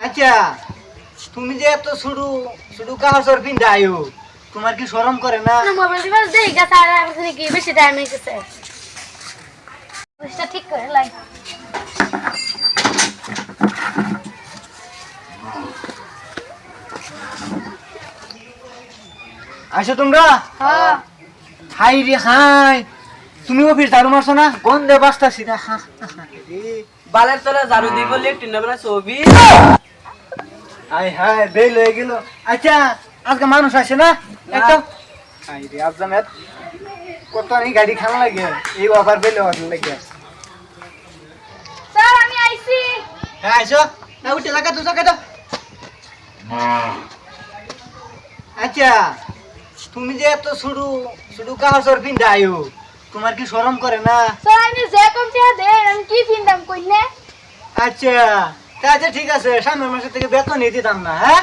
আচ্ছা তুমি যে এত শুরু শুধু কাহসর পিন্দা আয়ো তোমার কি শরম করে না? মোবাইল টিপে দেই গা সারা আমাদের কি বেশি টাইম হয়ে গেছে। বুঝটা ঠিক করে লাই। আসো তোমরা। হ্যাঁ হাই রে হাই, তুমি অফিস ঝাড়ু মারছো না? গন্ধে বাঁচতাছি না। বালের তোরা ঝাড়ু দিব লেট্রিন না ছবি। হাই হাই বেল হয়ে গেল। আচ্ছা আজকে মানুষ আসে না একটা? হাই রে আজকে কত আমি গাড়ি খানা লাগে এই আবার বেল হওয়ার লাগে। স্যার আমি আইছি। হ্যাঁ আসো, না উঠে লাগা তো জায়গা তো। আচ্ছা তুমি যে এত শুরু শুধু কাহসর পিন্দা আয়ো তোমার কি শরম করে না? স্যার আমি যে কোন চেয়া দেন আমি কি পিনদাম কইনে? আচ্ছা আচ্ছা ঠিক আছে, সামনের মাসের থেকে বেতন নিয়ে দিতাম না। হ্যাঁ